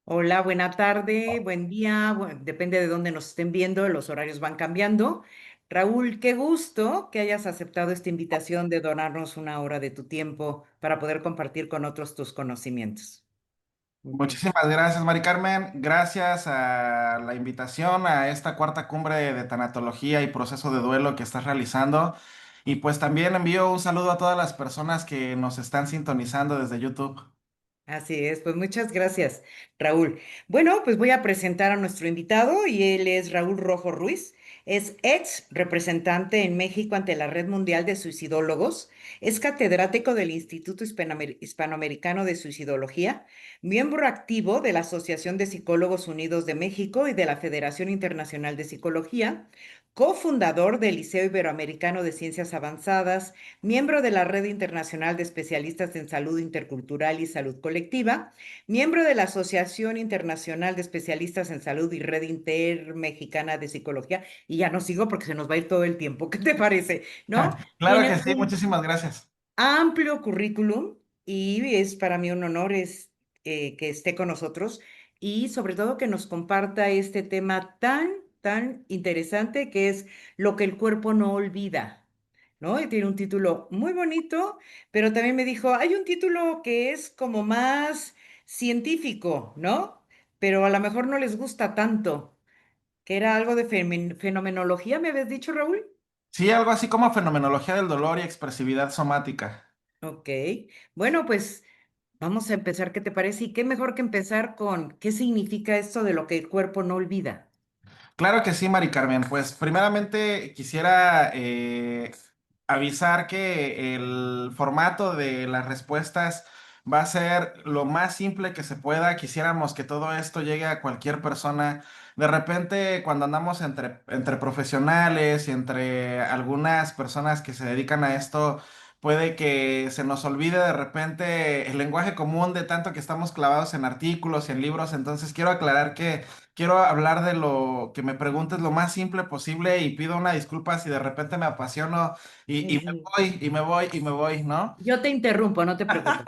Hola, buena tarde, buen día. Depende de dónde nos estén viendo, los horarios van cambiando. Raúl, qué gusto que hayas aceptado esta invitación de donarnos una hora de tu tiempo para poder compartir con otros tus conocimientos. Ujú. Muchísimas gracias, Mari Carmen. Gracias a la invitación a esta cuarta cumbre de tanatología y proceso de duelo que estás realizando. Y pues también envío un saludo a todas las personas que nos están sintonizando desde YouTube. Así es, pues muchas gracias, Raúl. Bueno, pues voy a presentar a nuestro invitado y él es Raúl Rojo Ruiz. Es ex representante en México ante la Red Mundial de Suicidólogos. Es catedrático del Instituto Hispanoamericano de Suicidología, miembro activo de la Asociación de Psicólogos Unidos de México y de la Federación Internacional de Psicología, cofundador del Liceo Iberoamericano de Ciencias Avanzadas, miembro de la Red Internacional de Especialistas en Salud Intercultural y Salud Colectiva, miembro de la Asociación Internacional de Especialistas en Salud y Red Intermexicana de Psicología, y ya no sigo porque se nos va a ir todo el tiempo, ¿qué te parece? ¿No? Claro que Tiene sí, un muchísimas gracias. amplio currículum y es para mí un honor que esté con nosotros y sobre todo que nos comparta este tema tan interesante que es lo que el cuerpo no olvida, ¿no? Y tiene un título muy bonito, pero también me dijo, hay un título que es como más científico, ¿no? Pero a lo mejor no les gusta tanto, que era algo de fenomenología, ¿me habías dicho, Raúl? Sí, algo así como fenomenología del dolor y expresividad somática. Ok, bueno, pues vamos a empezar, ¿qué te parece? Y qué mejor que empezar con qué significa esto de lo que el cuerpo no olvida. Claro que sí, Mari Carmen. Pues primeramente quisiera avisar que el formato de las respuestas va a ser lo más simple que se pueda. Quisiéramos que todo esto llegue a cualquier persona. De repente, cuando andamos entre profesionales y entre algunas personas que se dedican a esto, puede que se nos olvide de repente el lenguaje común de tanto que estamos clavados en artículos y en libros. Entonces, quiero aclarar que quiero hablar de lo que me preguntes lo más simple posible y pido una disculpa si de repente me apasiono y me Sí. voy y me voy y me voy, ¿no? Yo te interrumpo, no te preocupes.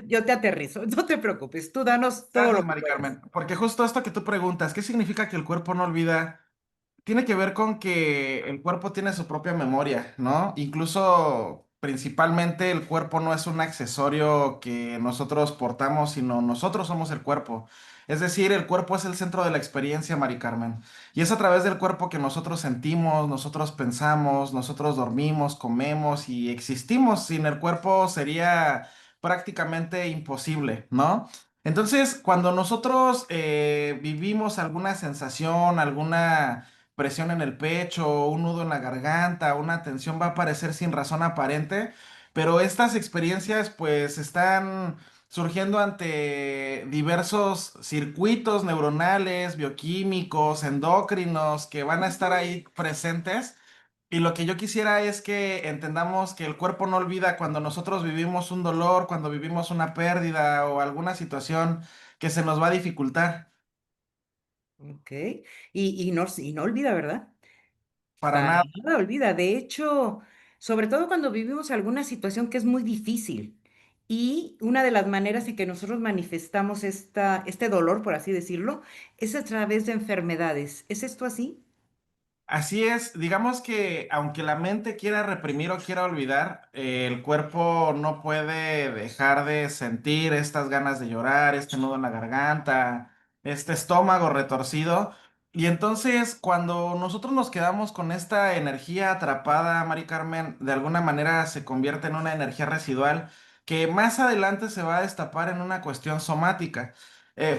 Yo te aterrizo, no te preocupes. Tú danos todo Gracias, lo que Mari puedas. Carmen. Porque justo esto que tú preguntas, ¿qué significa que el cuerpo no olvida? Tiene que ver con que el cuerpo tiene su propia memoria, ¿no? Incluso, principalmente, el cuerpo no es un accesorio que nosotros portamos, sino nosotros somos el cuerpo. Es decir, el cuerpo es el centro de la experiencia, Mari Carmen. Y es a través del cuerpo que nosotros sentimos, nosotros pensamos, nosotros dormimos, comemos y existimos. Sin el cuerpo sería prácticamente imposible, ¿no? Entonces, cuando nosotros vivimos alguna sensación, alguna presión en el pecho, un nudo en la garganta, una tensión va a aparecer sin razón aparente, pero estas experiencias pues están surgiendo ante diversos circuitos neuronales, bioquímicos, endocrinos que van a estar ahí presentes. Y lo que yo quisiera es que entendamos que el cuerpo no olvida cuando nosotros vivimos un dolor, cuando vivimos una pérdida o alguna situación que se nos va a dificultar. Ok. Y no olvida, ¿verdad? Para Para nada. nada olvida. De hecho, sobre todo cuando vivimos alguna situación que es muy difícil. Y una de las maneras en que nosotros manifestamos este dolor, por así decirlo, es a través de enfermedades. ¿Es esto así? Así es, digamos que aunque la mente quiera reprimir o quiera olvidar, el cuerpo no puede dejar de sentir estas ganas de llorar, este nudo en la garganta, este estómago retorcido. Y entonces cuando nosotros nos quedamos con esta energía atrapada, Mari Carmen, de alguna manera se convierte en una energía residual que más adelante se va a destapar en una cuestión somática.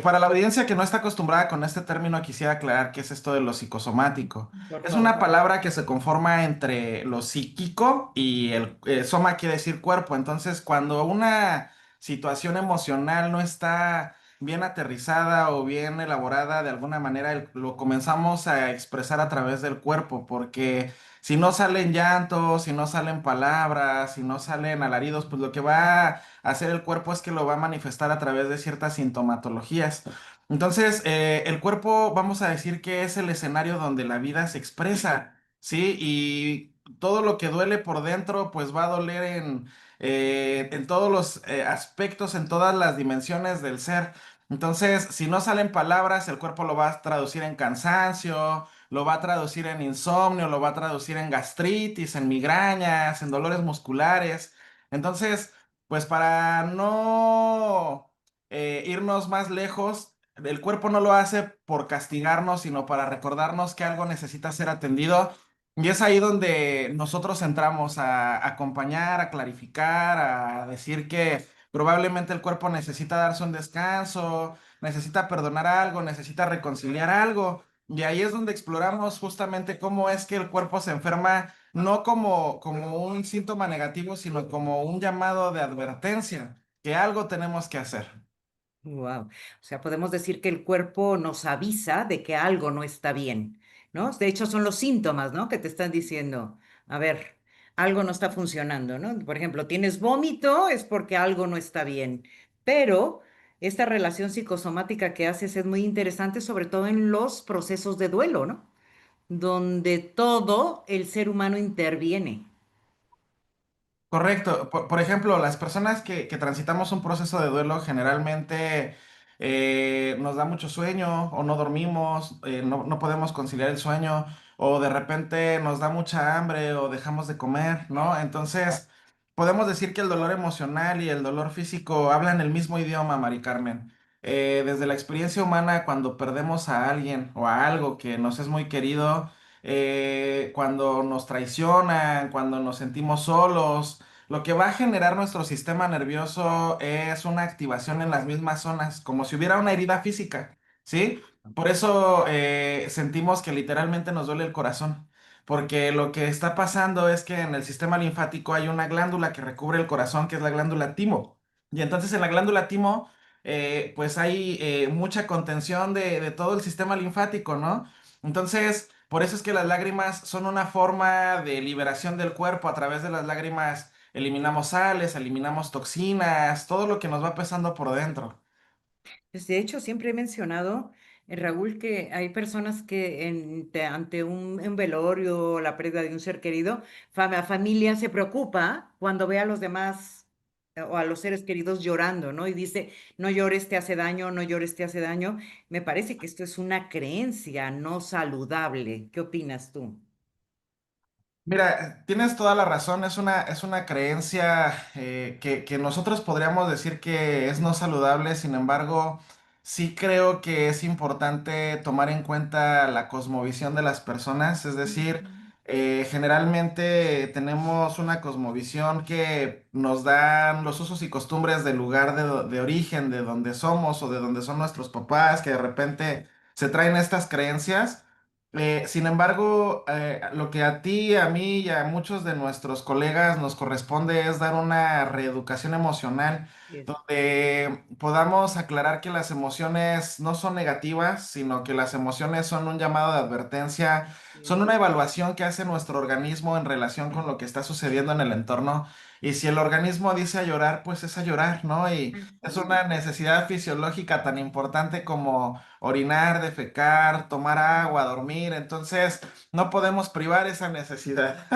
Para la audiencia que no está acostumbrada con este término, quisiera aclarar qué es esto de lo psicosomático. Por Es una favor. palabra que se conforma entre lo psíquico y el soma quiere decir cuerpo. Entonces, cuando una situación emocional no está bien aterrizada o bien elaborada, de alguna manera lo comenzamos a expresar a través del cuerpo, porque si no salen llantos, si no salen palabras, si no salen alaridos, pues lo que va a hacer el cuerpo es que lo va a manifestar a través de ciertas sintomatologías. Entonces, el cuerpo, vamos a decir que es el escenario donde la vida se expresa, ¿sí? Y todo lo que duele por dentro, pues va a doler en todos los aspectos, en todas las dimensiones del ser. Entonces, si no salen palabras, el cuerpo lo va a traducir en cansancio, lo va a traducir en insomnio, lo va a traducir en gastritis, en migrañas, en dolores musculares. Entonces, pues para no irnos más lejos, el cuerpo no lo hace por castigarnos, sino para recordarnos que algo necesita ser atendido. Y es ahí donde nosotros entramos a acompañar, a clarificar, a decir que probablemente el cuerpo necesita darse un descanso, necesita perdonar algo, necesita reconciliar algo. Y ahí es donde exploramos justamente cómo es que el cuerpo se enferma, no como un síntoma negativo, sino como un llamado de advertencia, que algo tenemos que hacer. Wow. O sea, podemos decir que el cuerpo nos avisa de que algo no está bien, ¿no? De hecho, son los síntomas, ¿no? Que te están diciendo, a ver, algo no está funcionando, ¿no? Por ejemplo, tienes vómito, es porque algo no está bien. Pero esta relación psicosomática que haces es muy interesante, sobre todo en los procesos de duelo, ¿no? Donde todo el ser humano interviene. Correcto. Por ejemplo, las personas que transitamos un proceso de duelo generalmente nos da mucho sueño o no dormimos, no podemos conciliar el sueño o de repente nos da mucha hambre o dejamos de comer, ¿no? Entonces, podemos decir que el dolor emocional y el dolor físico hablan el mismo idioma, Mari Carmen. Desde la experiencia humana, cuando perdemos a alguien o a algo que nos es muy querido, cuando nos traicionan, cuando nos sentimos solos, lo que va a generar nuestro sistema nervioso es una activación en las mismas zonas, como si hubiera una herida física, ¿sí? Por eso sentimos que literalmente nos duele el corazón, porque lo que está pasando es que en el sistema linfático hay una glándula que recubre el corazón, que es la glándula timo. Y entonces en la glándula timo, pues hay mucha contención de todo el sistema linfático, ¿no? Entonces, por eso es que las lágrimas son una forma de liberación del cuerpo. A través de las lágrimas eliminamos sales, eliminamos toxinas, todo lo que nos va pesando por dentro. Pues, de hecho, siempre he mencionado, Raúl, que hay personas que ante un velorio o la pérdida de un ser querido, la familia se preocupa cuando ve a los demás o a los seres queridos llorando, ¿no? Y dice, no llores, te hace daño, no llores, te hace daño. Me parece que esto es una creencia no saludable. ¿Qué opinas tú? Mira, tienes toda la razón, es una creencia que nosotros podríamos decir que es no saludable, sin embargo, sí creo que es importante tomar en cuenta la cosmovisión de las personas, es decir, Ujú. generalmente tenemos una cosmovisión que nos dan los usos y costumbres del lugar de origen, de donde somos o de donde son nuestros papás, que de repente se traen estas creencias. Sin embargo, lo que a ti, a mí y a muchos de nuestros colegas nos corresponde es dar una reeducación emocional Yes, donde podamos aclarar que las emociones no son negativas, sino que las emociones son un llamado de advertencia, son yes. una evaluación que hace nuestro organismo en relación con lo que está sucediendo en el entorno. Y si el organismo dice a llorar, pues es a llorar, ¿no? Y es Ujú. una necesidad fisiológica tan importante como orinar, defecar, tomar agua, dormir. Entonces, no podemos privar esa necesidad.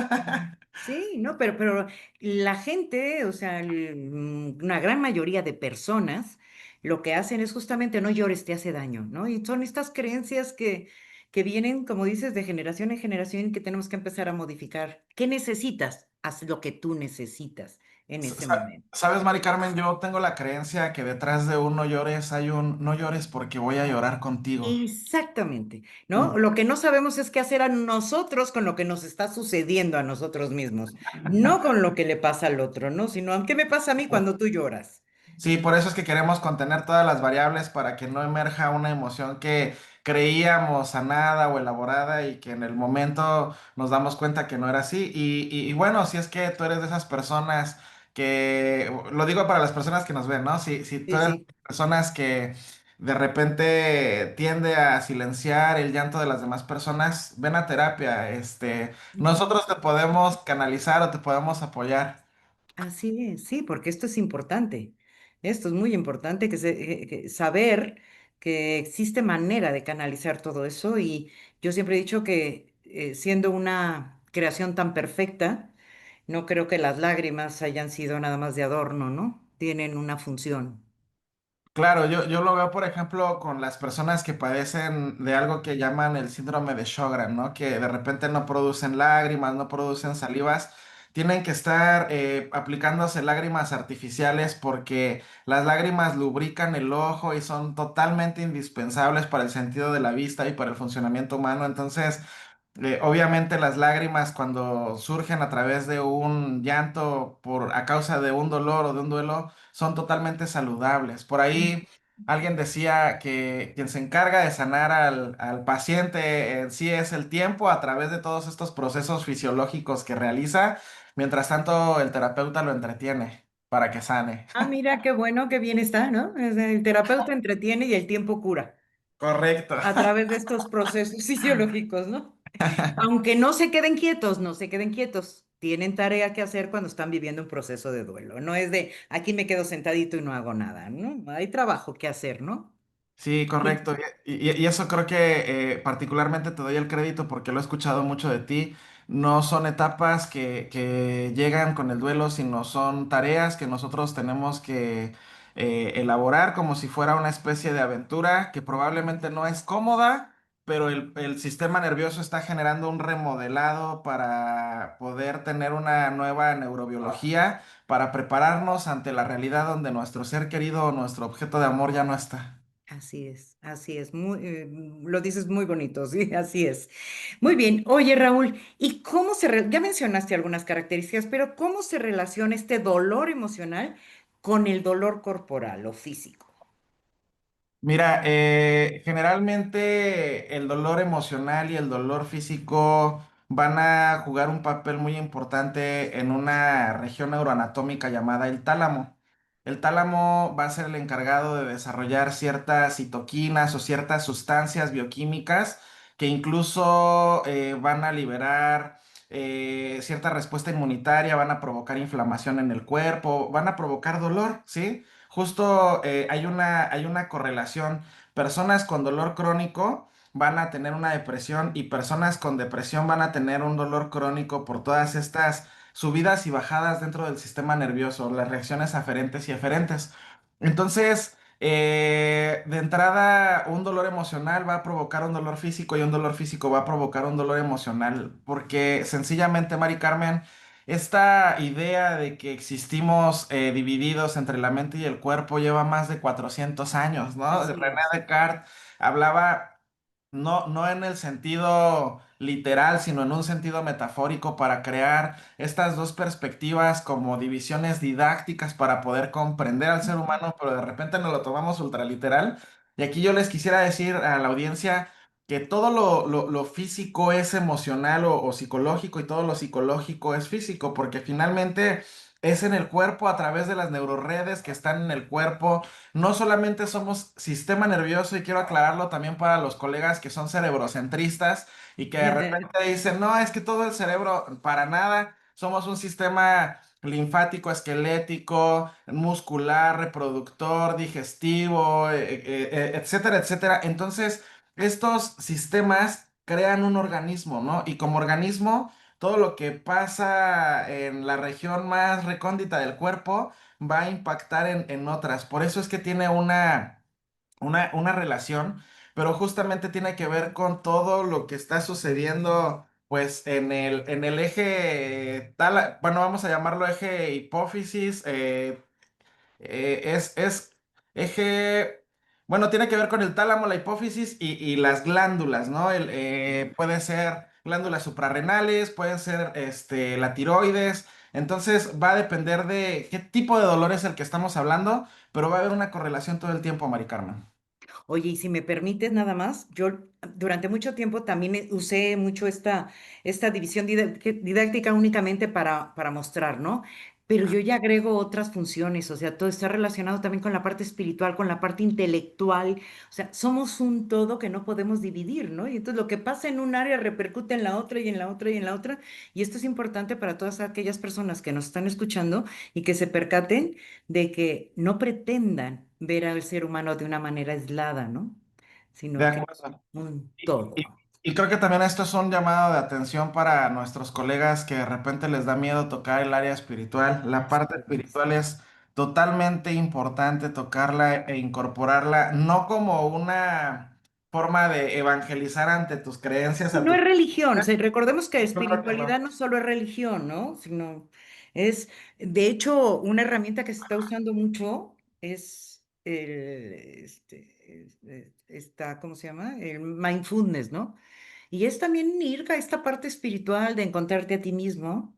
Sí, no, pero la gente, o sea, una gran mayoría de personas, lo que hacen es justamente no llores, te hace daño, ¿no? Y son estas creencias que vienen, como dices, de generación en generación que tenemos que empezar a modificar. ¿Qué necesitas? Haz lo que tú necesitas en ese momento. ¿Sabes, Mari Carmen? Yo tengo la creencia que detrás de un no llores hay un no llores porque voy a llorar contigo. Exactamente, ¿no? Mm. Lo que no sabemos es qué hacer a nosotros con lo que nos está sucediendo a nosotros mismos, no con lo que le pasa al otro, ¿no? Sino, ¿qué me pasa a mí cuando tú lloras? Sí, por eso es que queremos contener todas las variables para que no emerja una emoción que creíamos sanada o elaborada y que en el momento nos damos cuenta que no era así. Y bueno, si es que tú eres de esas personas que, lo digo para las personas que nos ven, ¿no? Si tú Sí, eres de sí. las personas que de repente tiende a silenciar el llanto de las demás personas, ven a terapia. Ujú. Nosotros te podemos canalizar o te podemos apoyar. Así es, sí, porque esto es importante. Esto es muy importante que saber que existe manera de canalizar todo eso y yo siempre he dicho que siendo una creación tan perfecta, no creo que las lágrimas hayan sido nada más de adorno, ¿no? Tienen una función. Claro, yo lo veo, por ejemplo, con las personas que padecen de algo que llaman el síndrome de Sjögren, ¿no? Que de repente no producen lágrimas, no producen salivas. Tienen que estar aplicándose lágrimas artificiales porque las lágrimas lubrican el ojo y son totalmente indispensables para el sentido de la vista y para el funcionamiento humano. Entonces, obviamente las lágrimas cuando surgen a través de un llanto a causa de un dolor o de un duelo son totalmente saludables. Por ahí alguien decía que quien se encarga de sanar al paciente en sí es el tiempo a través de todos estos procesos fisiológicos que realiza, mientras tanto el terapeuta lo entretiene para que sane. Ah, mira, qué bueno, qué bien está, ¿no? El terapeuta entretiene y el tiempo cura Correcto. a través de estos procesos fisiológicos, ¿no? Aunque no se queden quietos, no se queden quietos. Tienen tarea que hacer cuando están viviendo un proceso de duelo. No es de aquí me quedo sentadito y no hago nada, ¿no? Hay trabajo que hacer, ¿no? Sí, Y correcto. Y eso creo que particularmente te doy el crédito porque lo he escuchado mucho de ti. No son etapas que llegan con el duelo, sino son tareas que nosotros tenemos que elaborar como si fuera una especie de aventura que probablemente no es cómoda, pero el sistema nervioso está generando un remodelado para poder tener una nueva neurobiología, para prepararnos ante la realidad donde nuestro ser querido o nuestro objeto de amor ya no está. así es, muy, lo dices muy bonito, sí, así es. Muy bien, oye Raúl, ¿y ya mencionaste algunas características, pero cómo se relaciona este dolor emocional con el dolor corporal o físico? Mira, generalmente el dolor emocional y el dolor físico van a jugar un papel muy importante en una región neuroanatómica llamada el tálamo. El tálamo va a ser el encargado de desarrollar ciertas citoquinas o ciertas sustancias bioquímicas que incluso van a liberar cierta respuesta inmunitaria, van a provocar inflamación en el cuerpo, van a provocar dolor, ¿sí? Justo hay una correlación. Personas con dolor crónico van a tener una depresión y personas con depresión van a tener un dolor crónico por todas estas subidas y bajadas dentro del sistema nervioso, las reacciones aferentes y eferentes. Entonces, de entrada, un dolor emocional va a provocar un dolor físico y un dolor físico va a provocar un dolor emocional, porque sencillamente, Mari Carmen, esta idea de que existimos divididos entre la mente y el cuerpo lleva más de 400 años, ¿no? Así René es. Descartes hablaba no en el sentido literal, sino en un sentido metafórico para crear estas dos perspectivas como divisiones didácticas para poder comprender al ser humano, pero de repente nos lo tomamos ultraliteral. Y aquí yo les quisiera decir a la audiencia que todo lo físico es emocional o psicológico y todo lo psicológico es físico, porque finalmente es en el cuerpo a través de las neuroredes que están en el cuerpo. No solamente somos sistema nervioso, y quiero aclararlo también para los colegas que son cerebrocentristas y que de repente dicen, no, es que todo el cerebro, para nada, somos un sistema linfático, esquelético, muscular, reproductor, digestivo, etcétera, etcétera. Entonces, estos sistemas crean un organismo, ¿no? Y como organismo, todo lo que pasa en la región más recóndita del cuerpo va a impactar en otras. Por eso es que tiene una relación, pero justamente tiene que ver con todo lo que está sucediendo, pues, en el eje tal, bueno, vamos a llamarlo eje hipófisis, es eje, bueno, tiene que ver con el tálamo, la hipófisis y las glándulas, ¿no? Puede ser glándulas suprarrenales, pueden ser la tiroides. Entonces va a depender de qué tipo de dolor es el que estamos hablando, pero va a haber una correlación todo el tiempo, Mari Carmen. Oye, y si me permites nada más, yo durante mucho tiempo también usé mucho esta división didáctica únicamente para mostrar, ¿no? Pero yo ya agrego otras funciones, o sea, todo está relacionado también con la parte espiritual, con la parte intelectual, o sea, somos un todo que no podemos dividir, ¿no? Y entonces lo que pasa en un área repercute en la otra y en la otra y en la otra, y esto es importante para todas aquellas personas que nos están escuchando y que se percaten de que no pretendan ver al ser humano de una manera aislada, ¿no? De Sino que acuerdo. un Y, todo. y- y creo que también esto es un llamado de atención para nuestros colegas que de repente les da miedo tocar el área espiritual. La parte Así es. espiritual es totalmente importante tocarla e incorporarla, no como una forma de evangelizar ante tus creencias, Y a no tus... es religión, o sea, recordemos que Claro que espiritualidad no. no solo es religión, ¿no? Sino es, de hecho, una herramienta que se está usando mucho es ¿cómo se llama? El mindfulness, ¿no? Y es también ir a esta parte espiritual de encontrarte a ti mismo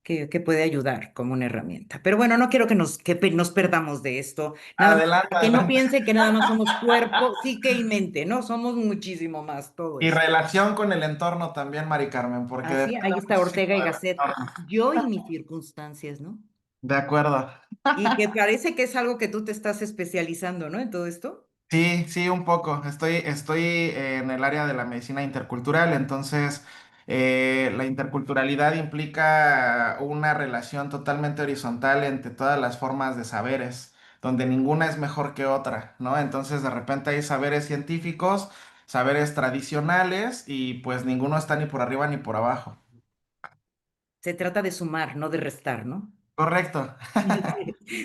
que puede ayudar como una herramienta. Pero bueno, no quiero nos perdamos de esto, nada más Adelante, para que no adelante. piensen que nada más somos cuerpo, psique y mente, ¿no? Somos muchísimo más todo Y esto. relación con el entorno también, Mari Carmen, porque Así, depende ahí está muchísimo Ortega y del Gasset. entorno. Yo y mis circunstancias, ¿no? De acuerdo. Y que parece que es algo que tú te estás especializando, ¿no? En todo esto. Sí, sí, un poco. Estoy en el área de la medicina intercultural, entonces la interculturalidad implica una relación totalmente horizontal entre todas las formas de saberes, donde ninguna es mejor que otra, ¿no? Entonces de repente hay saberes científicos, saberes tradicionales y pues ninguno está ni por arriba ni por abajo. Se trata de sumar, no de restar, ¿no? Correcto.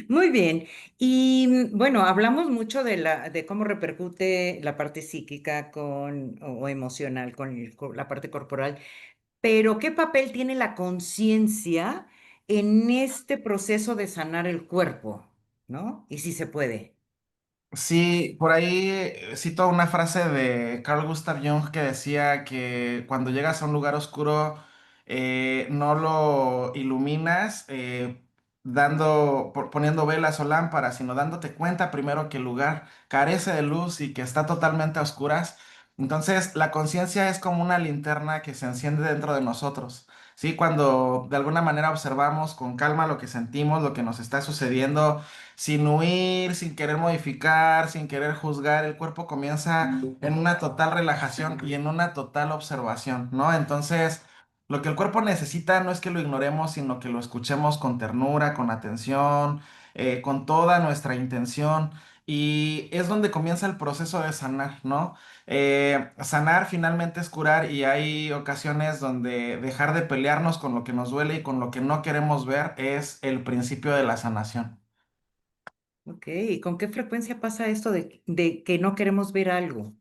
Muy bien. Y bueno, hablamos mucho de cómo repercute la parte psíquica o emocional con la parte corporal, pero ¿qué papel tiene la conciencia en este proceso de sanar el cuerpo? ¿No? Y si se puede. Sí, por ahí cito una frase de Carl Gustav Jung que decía que cuando llegas a un lugar oscuro no lo iluminas poniendo velas o lámparas, sino dándote cuenta primero que el lugar carece de luz y que está totalmente a oscuras. Entonces, la conciencia es como una linterna que se enciende dentro de nosotros. Sí, cuando de alguna manera observamos con calma lo que sentimos, lo que nos está sucediendo sin huir, sin querer modificar, sin querer juzgar, el cuerpo comienza en una total relajación y en una total observación, ¿no? Entonces, lo que el cuerpo necesita no es que lo ignoremos, sino que lo escuchemos con ternura, con atención, con toda nuestra intención. Y es donde comienza el proceso de sanar, ¿no? Sanar finalmente es curar y hay ocasiones donde dejar de pelearnos con lo que nos duele y con lo que no queremos ver es el principio de la sanación. Ok, ¿y con qué frecuencia pasa esto de que no queremos ver algo?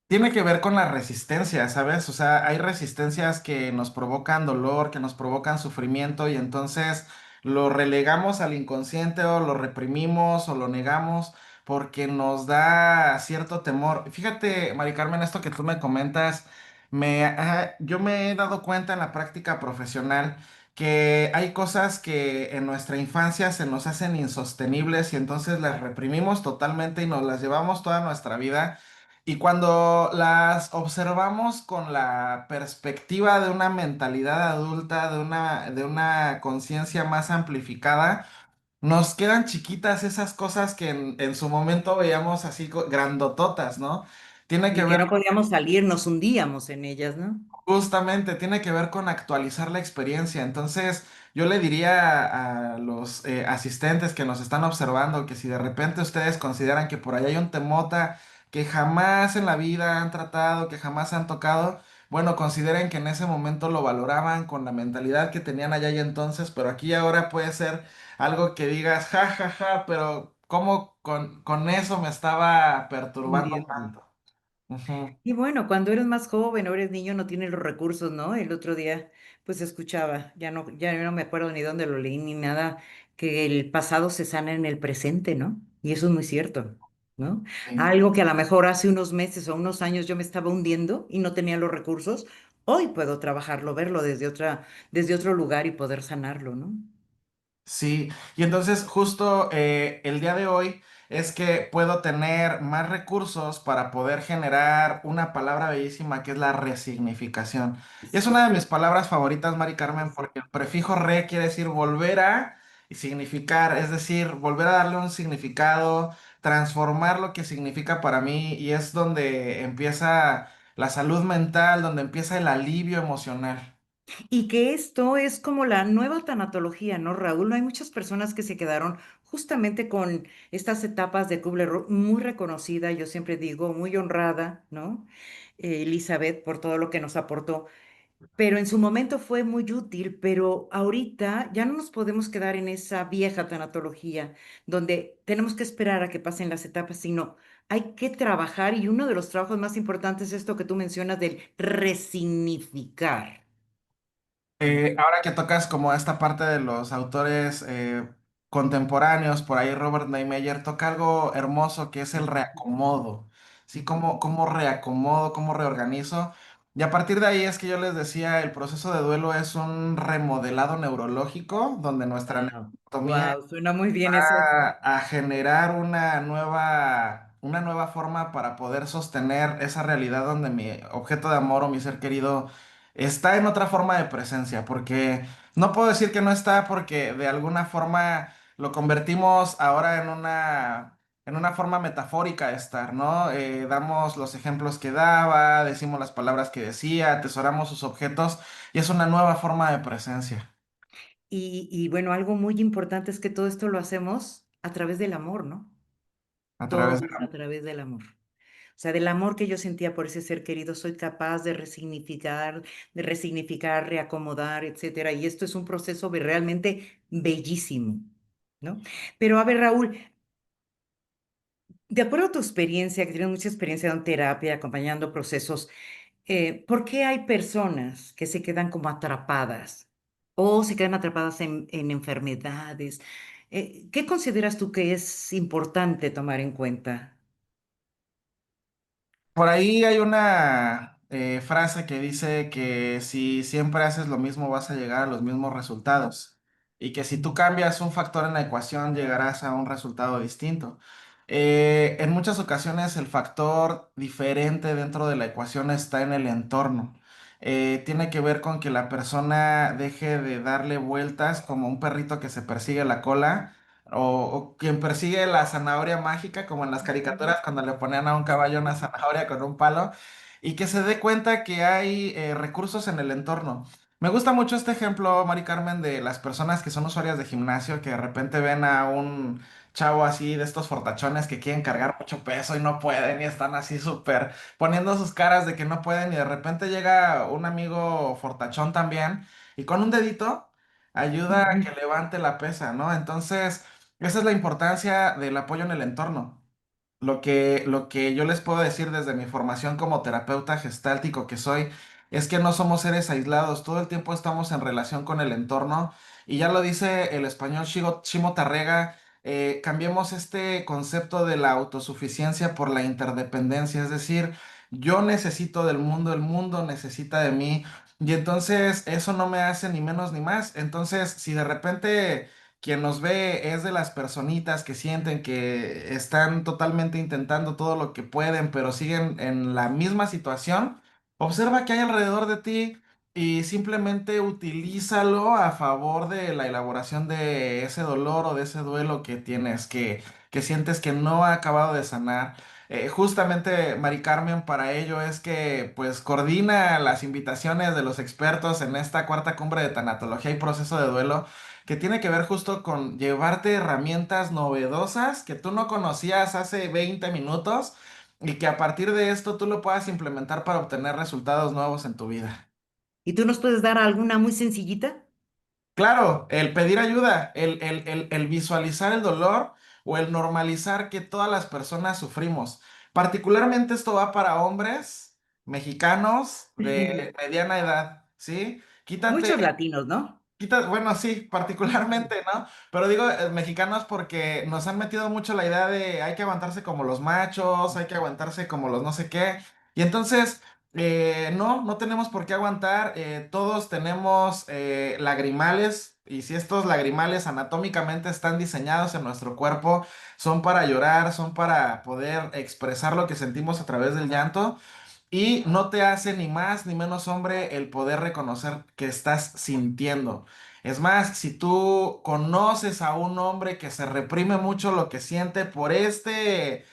Tiene que ver con la resistencia, ¿sabes? O sea, hay resistencias que nos provocan dolor, que nos provocan sufrimiento y entonces lo relegamos al inconsciente o lo reprimimos o lo negamos porque nos da cierto temor. Fíjate, Mari Carmen, esto que tú me comentas, yo me he dado cuenta en la práctica profesional que hay cosas que en nuestra infancia se nos hacen insostenibles y entonces las reprimimos totalmente y nos las llevamos toda nuestra vida. Y cuando las observamos con la perspectiva de una mentalidad adulta, de una conciencia más amplificada, nos quedan chiquitas esas cosas que en su momento veíamos así grandototas, ¿no? Tiene que Y que ver no podíamos salir, nos hundíamos en ellas, ¿no? justamente, tiene que ver con actualizar la experiencia. Entonces, yo le diría a los asistentes que nos están observando que si de repente ustedes consideran que por ahí hay un temota que jamás en la vida han tratado, que jamás han tocado, bueno, consideren que en ese momento lo valoraban con la mentalidad que tenían allá y entonces, pero aquí y ahora puede ser algo que digas, ja, ja, ja, pero ¿cómo con eso me estaba perturbando Hundiendo. tanto? Ujú. Y bueno, cuando eres más joven o eres niño no tienes los recursos, ¿no? El otro día, pues escuchaba, ya no me acuerdo ni dónde lo leí ni nada, que el pasado se sana en el presente, ¿no? Y eso es muy cierto, ¿no? Sí. Algo que a lo mejor hace unos meses o unos años yo me estaba hundiendo y no tenía los recursos, hoy puedo trabajarlo, verlo desde otro lugar y poder sanarlo, ¿no? Sí, y entonces justo el día de hoy es que puedo tener más recursos para poder generar una palabra bellísima que es la resignificación. Y es una de mis palabras favoritas, Mari Carmen, porque el prefijo re quiere decir volver a y significar, es decir, volver a darle un significado, transformar lo que significa para mí y es donde empieza la salud mental, donde empieza el alivio emocional. Y que esto es como la nueva tanatología, ¿no, Raúl? No hay muchas personas que se quedaron justamente con estas etapas de Kubler-Ross, muy reconocida, yo siempre digo, muy honrada, ¿no? Elizabeth, por todo lo que nos aportó. pero en su momento fue muy útil, pero ahorita ya no nos podemos quedar en esa vieja tanatología donde tenemos que esperar a que pasen las etapas, sino hay que trabajar y uno de los trabajos más importantes es esto que tú mencionas del resignificar. ¿No? Ahora que tocas como esta parte de los autores contemporáneos, por ahí Robert Neymeyer toca algo hermoso que es el reacomodo, ¿sí? Cómo reacomodo, cómo reorganizo. Y a partir de ahí es que yo les decía, el proceso de duelo es un remodelado neurológico donde nuestra Wow, anatomía wow, suena muy bien eso. a generar una nueva forma para poder sostener esa realidad donde mi objeto de amor o mi ser querido está en otra forma de presencia, porque no puedo decir que no está porque de alguna forma lo convertimos ahora en una forma metafórica de estar, ¿no? Damos los ejemplos que daba, decimos las palabras que decía, atesoramos sus objetos y es una nueva forma de presencia Y bueno, algo muy importante es que todo esto lo hacemos a través del amor, ¿no? a través Todo de es a través del amor. O sea, del amor que yo sentía por ese ser querido, soy capaz de resignificar, reacomodar, etcétera. Y esto es un proceso realmente bellísimo, ¿no? Pero a ver, Raúl, de acuerdo a tu experiencia, que tienes mucha experiencia en terapia, acompañando procesos, ¿por qué hay personas que se quedan como atrapadas o se quedan atrapadas en enfermedades? ¿Qué consideras tú que es importante tomar en cuenta? Por ahí hay una frase que dice que si siempre haces lo mismo vas a llegar a los mismos resultados y que si tú cambias un factor en la ecuación llegarás a un resultado distinto. En muchas ocasiones el factor diferente dentro de la ecuación está en el entorno. Tiene que ver con que la persona deje de darle vueltas como un perrito que se persigue la cola o quien persigue la zanahoria mágica, como en las caricaturas cuando le ponían a un caballo una zanahoria con un palo, y que se dé cuenta que hay recursos en el entorno. Me gusta mucho este ejemplo, Mari Carmen, de las personas que son usuarias de gimnasio, que de repente ven a un chavo así de estos fortachones que quieren cargar mucho peso y no pueden y están así súper poniendo sus caras de que no pueden y de repente llega un amigo fortachón también y con un dedito ayuda a que levante la pesa, ¿no? Entonces... Esa es la importancia del apoyo en el entorno. Lo que yo les puedo decir desde mi formación como terapeuta gestáltico que soy es que no somos seres aislados, todo el tiempo estamos en relación con el entorno y ya lo dice el español Shimo Tarrega, cambiemos este concepto de la autosuficiencia por la interdependencia, es decir, yo necesito del mundo, el mundo necesita de mí y entonces eso no me hace ni menos ni más. Entonces, si de repente quien nos ve es de las personitas que sienten que están totalmente intentando todo lo que pueden, pero siguen en la misma situación. Observa qué hay alrededor de ti y simplemente utilízalo a favor de la elaboración de ese dolor o de ese duelo que tienes, que sientes que no ha acabado de sanar. Justamente, Mari Carmen, para ello es que pues coordina las invitaciones de los expertos en esta cuarta cumbre de tanatología y proceso de duelo que tiene que ver justo con llevarte herramientas novedosas que tú no conocías hace 20 minutos y que a partir de esto tú lo puedas implementar para obtener resultados nuevos en tu vida. ¿Y tú nos puedes dar alguna muy sencillita? Claro, el pedir ayuda, el visualizar el dolor o el normalizar que todas las personas sufrimos. Particularmente esto va para hombres mexicanos de mediana edad, ¿sí? Quítate. Muchos latinos, ¿no? Bueno, sí, particularmente, ¿no? Pero digo mexicanos porque nos han metido mucho la idea de hay que aguantarse como los machos, hay que aguantarse como los no sé qué. Y entonces, no tenemos por qué aguantar. Todos tenemos lagrimales. Y si estos lagrimales anatómicamente están diseñados en nuestro cuerpo, son para llorar, son para poder expresar lo que sentimos a través del llanto. Y no te hace ni más ni menos hombre el poder reconocer que estás sintiendo. Es más, si tú conoces a un hombre que se reprime mucho lo que siente por eh,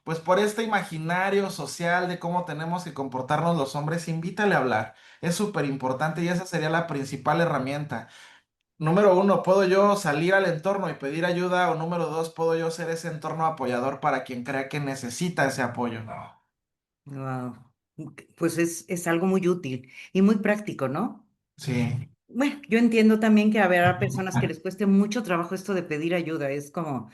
pues por este imaginario social de cómo tenemos que comportarnos los hombres, invítale a hablar. Es súper importante y esa sería la principal herramienta. Número uno, ¿puedo yo salir al entorno y pedir ayuda? O número dos, ¿puedo yo ser ese entorno apoyador para quien crea que necesita ese apoyo? Wow. pues es algo muy útil y muy práctico, ¿no? Sí. Bueno, yo entiendo también que habrá personas que les cueste mucho trabajo esto de pedir ayuda. Es como,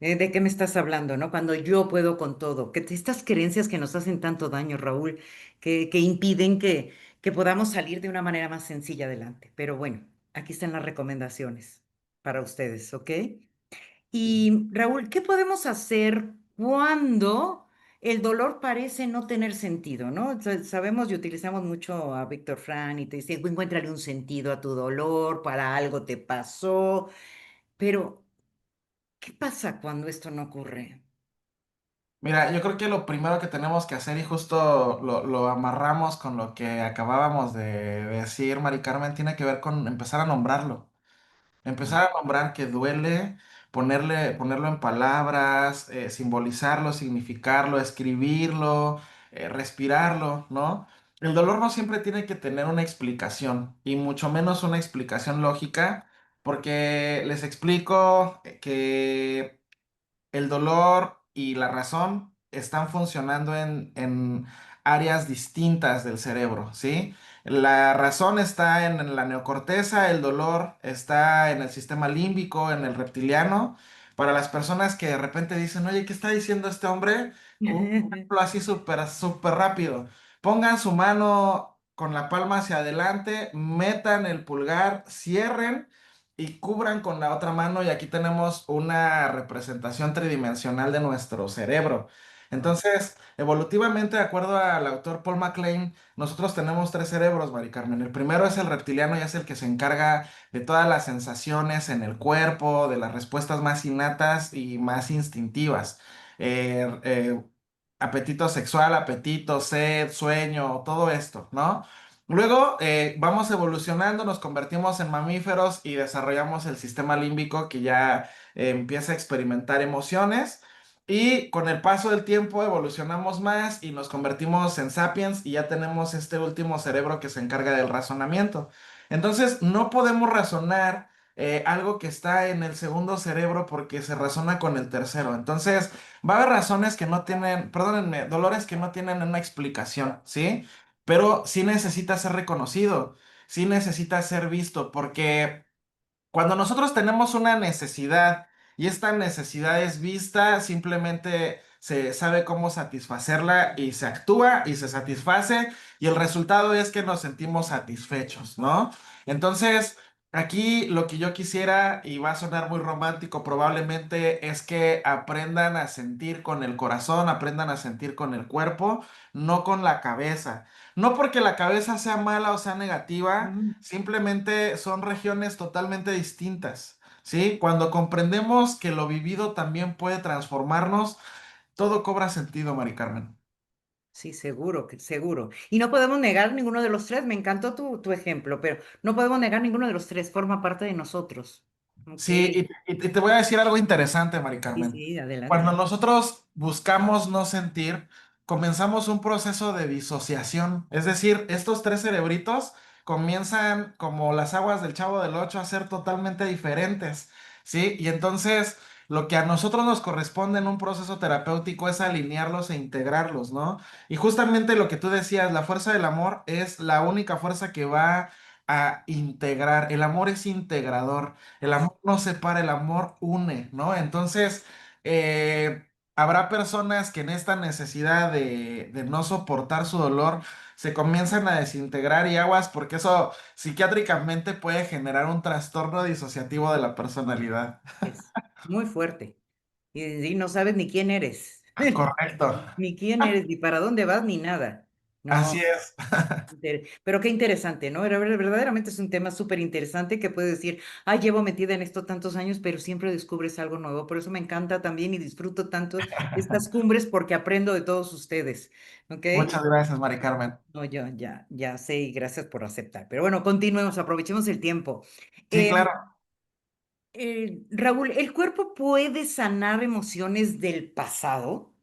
¿de qué me estás hablando, no? Cuando yo puedo con todo. Estas creencias que nos hacen tanto daño, Raúl, que impiden que podamos salir de una manera más sencilla adelante. Pero bueno, aquí están las recomendaciones para ustedes, ¿ok? Y Raúl, ¿qué podemos hacer cuando el dolor parece no tener sentido, ¿no? Sabemos y utilizamos mucho a Víctor Frank y te dice, encuéntrale un sentido a tu dolor, para algo te pasó, pero ¿qué pasa cuando esto no ocurre? Mira, yo creo que lo primero que tenemos que hacer, y justo lo amarramos con lo que acabábamos de decir, Mari Carmen, tiene que ver con empezar a nombrarlo. Empezar a nombrar que duele, ponerlo en palabras, simbolizarlo, significarlo, escribirlo, respirarlo, ¿no? El dolor no siempre tiene que tener una explicación, y mucho menos una explicación lógica, porque les explico que el dolor y la razón están funcionando en áreas distintas del cerebro, ¿sí? La razón está en la neocorteza, el dolor está en el sistema límbico, en el reptiliano. Para las personas que de repente dicen, oye, ¿qué está diciendo este hombre? Un ejemplo así súper, súper rápido. Pongan su mano con la palma hacia adelante, metan el pulgar, cierren y cubran con la otra mano, y aquí tenemos una representación tridimensional de nuestro cerebro. Entonces, evolutivamente, de acuerdo al autor Paul MacLean, nosotros tenemos tres cerebros, Mari Carmen. El primero es el reptiliano y es el que se encarga de todas las sensaciones en el cuerpo, de las respuestas más innatas y más instintivas. Apetito sexual, apetito, sed, sueño, todo esto, ¿no? Luego vamos evolucionando, nos convertimos en mamíferos y desarrollamos el sistema límbico que ya empieza a experimentar emociones. Y con el paso del tiempo evolucionamos más y nos convertimos en sapiens, y ya tenemos este último cerebro que se encarga del razonamiento. Entonces, no podemos razonar algo que está en el segundo cerebro porque se razona con el tercero. Entonces, va a haber razones que no tienen, perdónenme, dolores que no tienen una explicación, ¿sí? Pero sí necesita ser reconocido, sí necesita ser visto, porque cuando nosotros tenemos una necesidad y esta necesidad es vista, simplemente se sabe cómo satisfacerla y se actúa y se satisface, y el resultado es que nos sentimos satisfechos, ¿no? Entonces, aquí lo que yo quisiera, y va a sonar muy romántico probablemente, es que aprendan a sentir con el corazón, aprendan a sentir con el cuerpo, no con la cabeza. No porque la cabeza sea mala o sea negativa, Mm. simplemente son regiones totalmente distintas, ¿sí? Cuando comprendemos que lo vivido también puede transformarnos, todo cobra sentido, Mari Carmen. Sí, seguro, seguro. Y no podemos negar ninguno de los tres. Me encantó tu ejemplo, pero no podemos negar ninguno de los tres. Forma parte de nosotros. Ok. Sí, y te voy a decir algo interesante, Mari Sí, Carmen. sí, Cuando adelante. nosotros buscamos no sentir, comenzamos un proceso de disociación. Es decir, estos tres cerebritos comienzan, como las aguas del Chavo del Ocho, a ser totalmente diferentes, ¿sí? Y entonces lo que a nosotros nos corresponde en un proceso terapéutico es alinearlos e integrarlos, ¿no? Y justamente lo que tú decías, la fuerza del amor es la única fuerza que va a integrar. El amor es integrador. El amor no separa, el amor une, ¿no? Entonces, habrá personas que en esta necesidad de no soportar su dolor se comienzan a desintegrar, y aguas, porque eso psiquiátricamente puede generar un trastorno disociativo de la personalidad. Es muy fuerte. Y no sabes ni quién eres. Correcto. Ni quién eres, ni para dónde vas, ni nada. Así No. es. Pero qué interesante, ¿no? Verdaderamente es un tema súper interesante que puedes decir, ay, llevo metida en esto tantos años, pero siempre descubres algo nuevo. Por eso me encanta también y disfruto tanto estas cumbres porque aprendo de todos ustedes, ¿ok? Muchas gracias, Mari Carmen. No, yo ya sé y gracias por aceptar. Pero bueno, continuemos, aprovechemos el tiempo. Sí, Eh, claro. Raúl, ¿el cuerpo puede sanar emociones del pasado?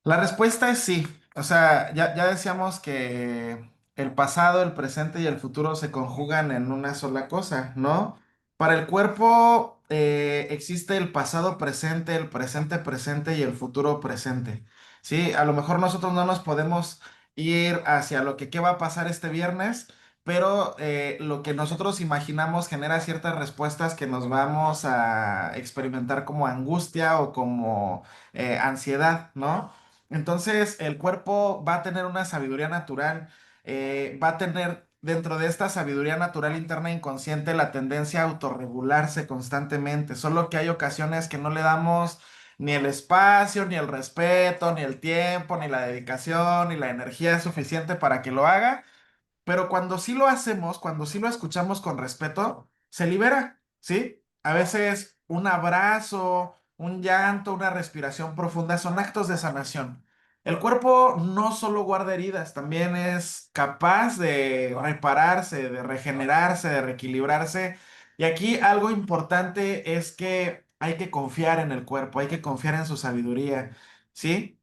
La respuesta es sí. O sea, ya decíamos que el pasado, el presente y el futuro se conjugan en una sola cosa, ¿no? Para el cuerpo existe el pasado presente, el presente presente y el futuro presente. Sí, a lo mejor nosotros no nos podemos ir hacia lo que qué va a pasar este viernes, pero lo que nosotros imaginamos genera ciertas respuestas que nos vamos a experimentar como angustia o como ansiedad, ¿no? Entonces, el cuerpo va a tener una sabiduría natural, va a tener dentro de esta sabiduría natural interna inconsciente la tendencia a autorregularse constantemente, solo que hay ocasiones que no le damos ni el espacio, ni el respeto, ni el tiempo, ni la dedicación, ni la energía suficiente para que lo haga. Pero cuando sí lo hacemos, cuando sí lo escuchamos con respeto, se libera, ¿sí? A veces un abrazo, un llanto, una respiración profunda son actos de sanación. El cuerpo no solo guarda heridas, también es capaz de repararse, de regenerarse, de reequilibrarse. Y aquí algo importante es que hay que confiar en el cuerpo, hay que confiar en su sabiduría, ¿sí?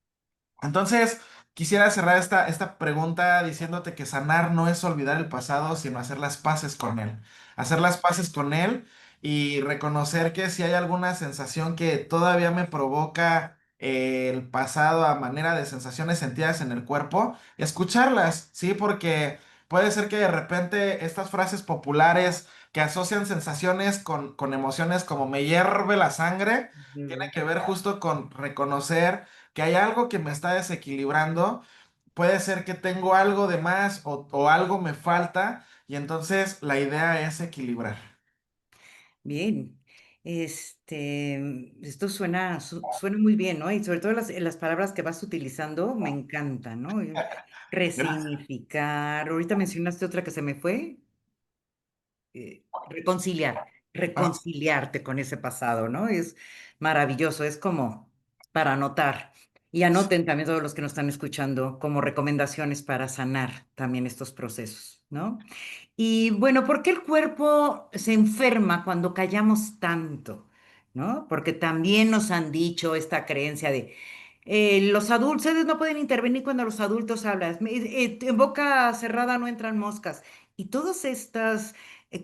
Entonces, quisiera cerrar esta pregunta diciéndote que sanar no es olvidar el pasado, sino hacer las paces con él. Hacer las paces con él y reconocer que si hay alguna sensación que todavía me provoca el pasado a manera de sensaciones sentidas en el cuerpo, escucharlas, ¿sí? Porque puede ser que de repente estas frases populares que asocian sensaciones con emociones como me hierve la sangre, tienen Ujú. que ver justo con reconocer que hay algo que me está desequilibrando, puede ser que tengo algo de más o algo me falta y entonces la idea es equilibrar. Bien, esto suena, suena muy bien, ¿no? Y sobre todo las palabras que vas utilizando me encantan, ¿no? Gracias. Resignificar, ahorita mencionaste otra que se me fue, reconciliar, Ah, reconciliarte con ese pasado, ¿no? Es maravilloso, es como para anotar. Y anoten también todos los que nos están escuchando como recomendaciones para sanar también estos procesos, ¿no? Y bueno, ¿por qué el cuerpo se enferma cuando callamos tanto? ¿No? Porque también nos han dicho esta creencia de los adultos, ustedes no pueden intervenir cuando los adultos hablan, en boca cerrada no entran moscas. Y todas estas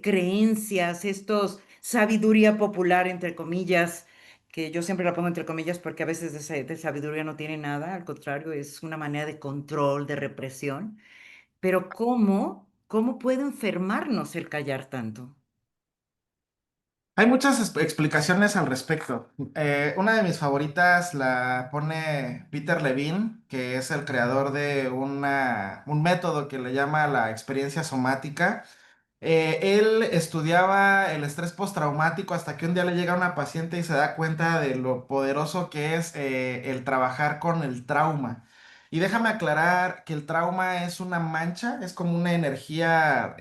creencias, estos sabiduría popular, entre comillas, que yo siempre la pongo entre comillas porque a veces de sabiduría no tiene nada, al contrario, es una manera de control, de represión. Pero ¿cómo puede enfermarnos el callar tanto? hay muchas explicaciones al respecto. Una de mis favoritas la pone Peter Levine, que es el creador de un método que le llama la experiencia somática. Él estudiaba el estrés postraumático hasta que un día le llega una paciente y se da cuenta de lo poderoso que es el trabajar con el trauma. Y déjame aclarar que el trauma es una mancha, es como una energía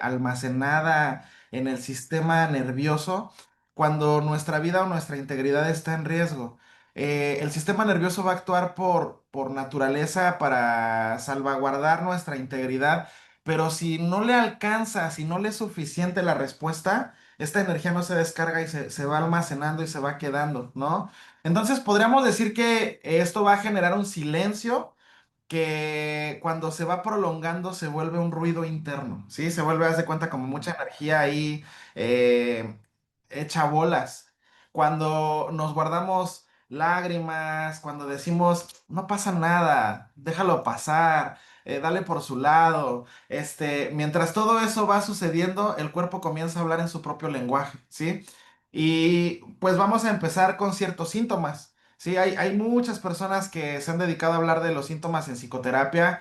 almacenada en el sistema nervioso cuando nuestra vida o nuestra integridad está en riesgo. El sistema nervioso va a actuar por naturaleza para salvaguardar nuestra integridad, pero si no le alcanza, si no le es suficiente la respuesta, esta energía no se descarga y se va almacenando y se va quedando, ¿no? Entonces podríamos decir que esto va a generar un silencio que cuando se va prolongando se vuelve un ruido interno, ¿sí? Se vuelve, haz de cuenta, como mucha energía ahí eh, hecha bolas. Cuando nos guardamos lágrimas, cuando decimos, no pasa nada, déjalo pasar, dale por su lado, mientras todo eso va sucediendo, el cuerpo comienza a hablar en su propio lenguaje, ¿sí? Y pues vamos a empezar con ciertos síntomas. Sí, hay muchas personas que se han dedicado a hablar de los síntomas en psicoterapia.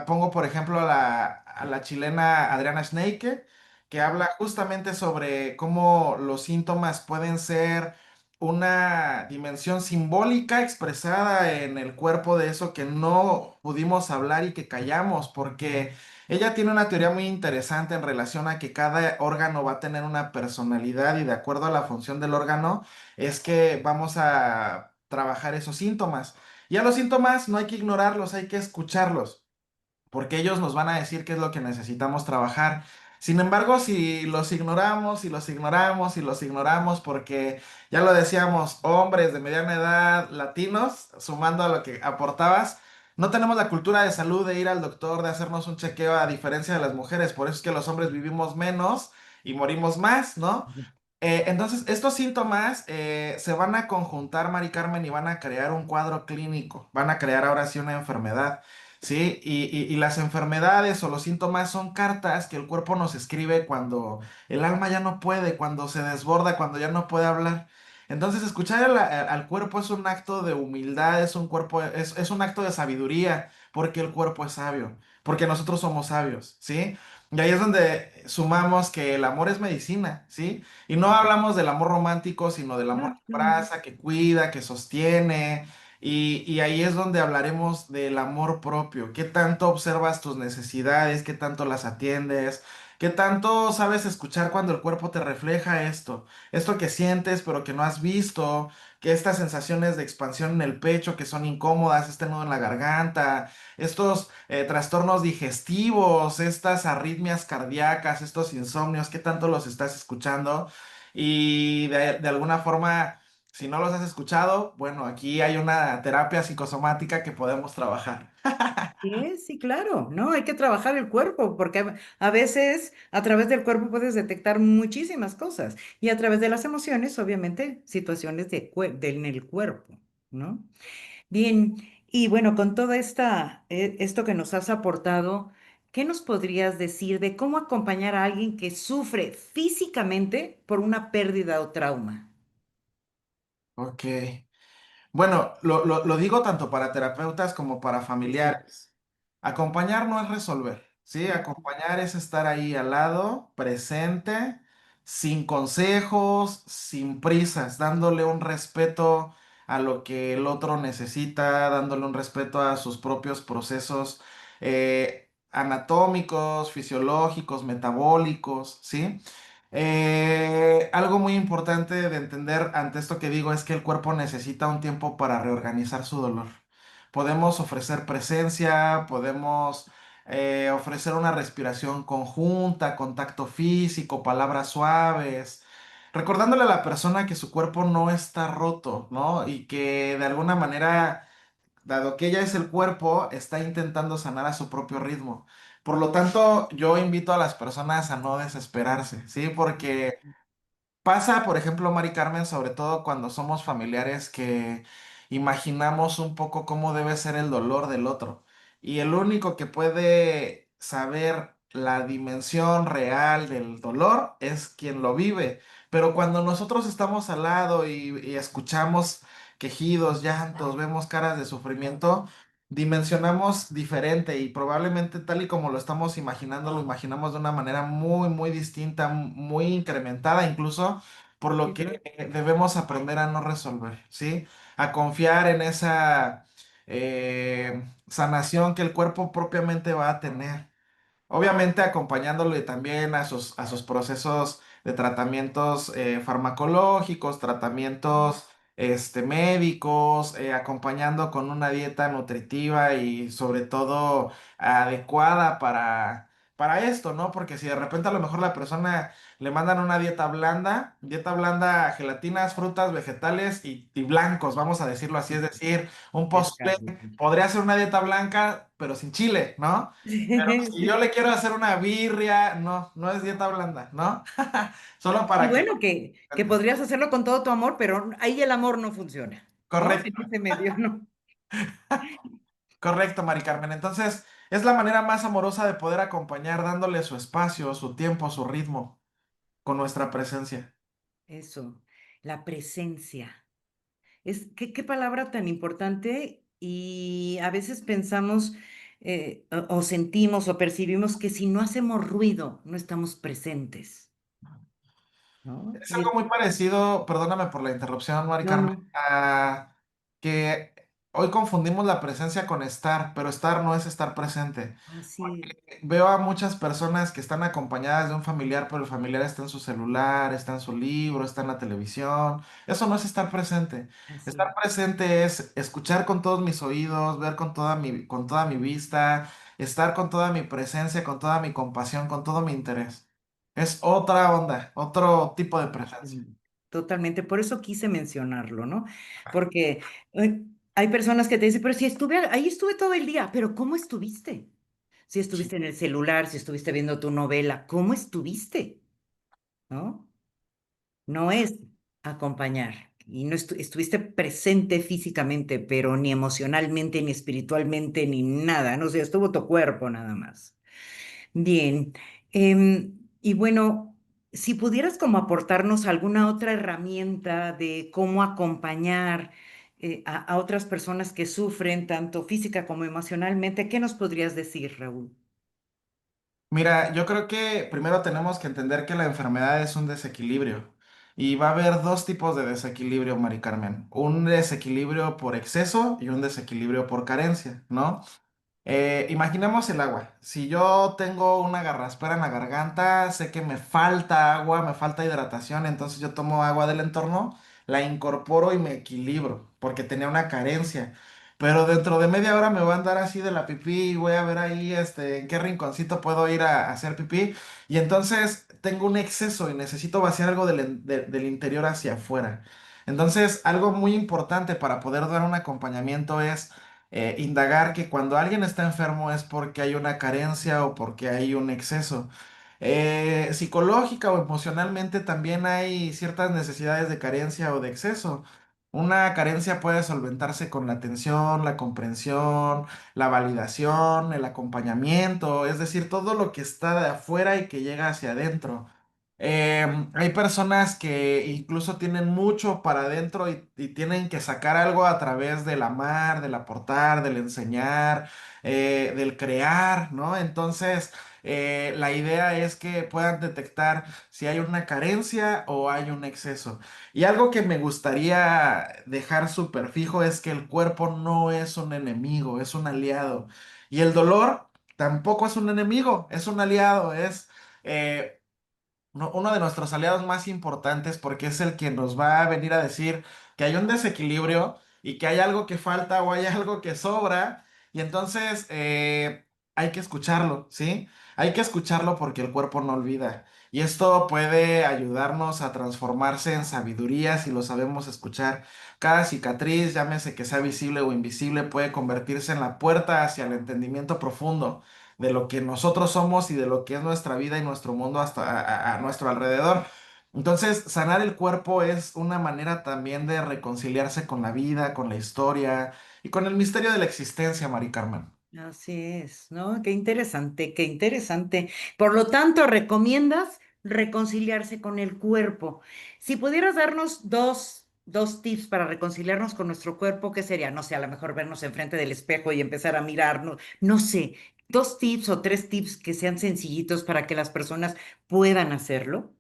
Pongo, por ejemplo, a la chilena Adriana Schneike, que habla justamente sobre cómo los síntomas pueden ser una dimensión simbólica expresada en el cuerpo de eso que no pudimos hablar y que callamos, porque ella tiene una teoría muy interesante en relación a que cada órgano va a tener una personalidad y de acuerdo a la función del órgano es que vamos a trabajar esos síntomas. Y a los síntomas no hay que ignorarlos, hay que escucharlos porque ellos nos van a decir qué es lo que necesitamos trabajar. Sin embargo, si los ignoramos y los ignoramos y los ignoramos, porque ya lo decíamos, hombres de mediana edad, latinos, sumando a lo que aportabas, no tenemos la cultura de salud de ir al doctor, de hacernos un chequeo a diferencia de las mujeres. Por eso es que los hombres vivimos menos y morimos más, ¿no? Entonces, estos síntomas se van a conjuntar, Mari Carmen, y van a crear un cuadro clínico, van a crear ahora sí una enfermedad, ¿sí? Y las enfermedades o los síntomas son cartas que el cuerpo nos escribe cuando el alma ya no puede, cuando se desborda, cuando ya no puede hablar. Entonces, escuchar al cuerpo es un acto de humildad, es un acto de sabiduría, porque el cuerpo es sabio, porque nosotros somos sabios, ¿sí? Y ahí es donde sumamos que el amor es medicina, ¿sí? Y no hablamos del amor romántico, sino del amor Ah, que claro. abraza, que cuida, que sostiene. Y ahí es donde hablaremos del amor propio. ¿Qué tanto observas tus necesidades? ¿Qué tanto las atiendes? ¿Qué tanto sabes escuchar cuando el cuerpo te refleja esto? Esto que sientes pero que no has visto, que estas sensaciones de expansión en el pecho que son incómodas, este nudo en la garganta, estos trastornos digestivos, estas arritmias cardíacas, estos insomnios, ¿qué tanto los estás escuchando? Y de alguna forma, si no los has escuchado, bueno, aquí hay una terapia psicosomática que podemos trabajar. Sí, sí, claro, ¿no? Hay que trabajar el cuerpo, porque a veces a través del cuerpo puedes detectar muchísimas cosas y a través de las emociones, obviamente, situaciones en el cuerpo, ¿no? Bien, y bueno, con toda esto que nos has aportado, ¿qué nos podrías decir de cómo acompañar a alguien que sufre físicamente por una pérdida o trauma? Ok. Bueno, lo digo tanto para terapeutas como para Sí, sí. familiares. Acompañar no es resolver, ¿sí? Acompañar es estar ahí al lado, presente, sin consejos, sin prisas, dándole un respeto a lo que el otro necesita, dándole un respeto a sus propios procesos anatómicos, fisiológicos, metabólicos, ¿sí? Algo muy importante de entender ante esto que digo es que el cuerpo necesita un tiempo para reorganizar su dolor. Podemos ofrecer presencia, podemos ofrecer una respiración conjunta, contacto físico, palabras suaves, recordándole a la persona que su cuerpo no está roto, ¿no? Y que de alguna manera, dado que ella es el cuerpo, está intentando sanar a su propio ritmo. Por lo tanto, yo invito a las personas a no desesperarse, ¿sí? Porque pasa, por ejemplo, Mari Carmen, sobre todo cuando somos familiares que imaginamos un poco cómo debe ser el dolor del otro. Y el único que puede saber la dimensión real del dolor es quien lo vive. Pero cuando nosotros estamos al lado y escuchamos quejidos, llantos, vemos caras de sufrimiento, dimensionamos diferente y probablemente tal y como lo estamos imaginando, lo imaginamos de una manera muy, muy distinta, muy incrementada incluso, por lo Sí, claro. que debemos aprender a no resolver, ¿sí? A confiar en esa sanación que el cuerpo propiamente va a tener. Obviamente acompañándole también a sus procesos de tratamientos farmacológicos, tratamientos médicos, acompañando con una dieta nutritiva y sobre todo adecuada para esto, ¿no? Porque si de repente a lo mejor la persona le mandan una dieta blanda, gelatinas, frutas, vegetales y blancos, vamos a decirlo así, es decir, un pozole, Pescado. podría ser una dieta blanca, pero sin chile, ¿no? Si yo Sí. le quiero hacer una birria, no, no es dieta blanda, ¿no? Solo Y para que... bueno, que podrías hacerlo con todo tu amor, pero ahí el amor no funciona, ¿no? En Correcto, ese medio, ¿no? correcto, Mari Carmen. Entonces, es la manera más amorosa de poder acompañar, dándole su espacio, su tiempo, su ritmo, con nuestra presencia. Eso, la presencia. Qué palabra tan importante y a veces pensamos o sentimos o percibimos que si no hacemos ruido, no estamos presentes, ¿no? Es Y algo muy parecido, perdóname por la interrupción, Mari no, Carmen, no, a que hoy confundimos la presencia con estar, pero estar no es estar presente. así Veo a muchas personas que están acompañadas de un familiar, pero el familiar está en su celular, está en su libro, está en la televisión. Eso no es estar presente. así Estar presente es escuchar con todos mis oídos, ver con toda mi vista, estar con toda mi presencia, con toda mi compasión, con todo mi interés. Es otra onda, otro tipo de presencia. totalmente. Totalmente, por eso quise mencionarlo, ¿no? Porque hay personas que te dicen, pero si estuve, ahí estuve todo el día, pero ¿cómo estuviste? Si Sí. estuviste en el celular, si estuviste viendo tu novela, ¿cómo estuviste? ¿No? no es acompañar. Y no estuviste presente físicamente, pero ni emocionalmente, ni espiritualmente, ni nada. No sé, estuvo tu cuerpo nada más. Bien. Y bueno, si pudieras como aportarnos alguna otra herramienta de cómo acompañar a otras personas que sufren tanto física como emocionalmente, ¿qué nos podrías decir, Raúl? Mira, yo creo que primero tenemos que entender que la enfermedad es un desequilibrio y va a haber dos tipos de desequilibrio, Mari Carmen. Un desequilibrio por exceso y un desequilibrio por carencia, ¿no? Imaginemos el agua. Si yo tengo una garraspera en la garganta, sé que me falta agua, me falta hidratación, entonces yo tomo agua del entorno, la incorporo y me equilibro, porque tenía una carencia. Pero dentro de media hora me voy a andar así de la pipí y voy a ver ahí en qué rinconcito puedo ir a hacer pipí. Y entonces tengo un exceso y necesito vaciar algo del interior hacia afuera. Entonces, algo muy importante para poder dar un acompañamiento es indagar que cuando alguien está enfermo es porque hay una carencia o porque hay un exceso. Psicológica o emocionalmente también hay ciertas necesidades de carencia o de exceso. Una carencia puede solventarse con la atención, la comprensión, la validación, el acompañamiento, es decir, todo lo que está de afuera y que llega hacia adentro. Hay personas que incluso tienen mucho para adentro y tienen que sacar algo a través del amar, del aportar, del enseñar, del crear, ¿no? Entonces, la idea es que puedan detectar si hay una carencia o hay un exceso. Y algo que me gustaría dejar súper fijo es que el cuerpo no es un enemigo, es un aliado. Y el dolor tampoco es un enemigo, es un aliado, es... eh, uno de nuestros aliados más importantes porque es el que nos va a venir a decir que hay un desequilibrio y que hay algo que falta o hay algo que sobra y entonces hay que escucharlo, ¿sí? Hay que escucharlo porque el cuerpo no olvida y esto puede ayudarnos a transformarse en sabiduría si lo sabemos escuchar. Cada cicatriz, llámese que sea visible o invisible, puede convertirse en la puerta hacia el entendimiento profundo de lo que nosotros somos y de lo que es nuestra vida y nuestro mundo hasta a nuestro alrededor. Entonces, sanar el cuerpo es una manera también de reconciliarse con la vida, con la historia y con el misterio de la existencia, Mari Carmen. Así es, ¿no? Qué interesante, qué interesante. Por lo tanto, recomiendas reconciliarse con el cuerpo. Si pudieras darnos dos tips para reconciliarnos con nuestro cuerpo, ¿qué sería? No sé, a lo mejor vernos enfrente del espejo y empezar a mirarnos. No sé, dos tips o tres tips que sean sencillitos para que las personas puedan hacerlo.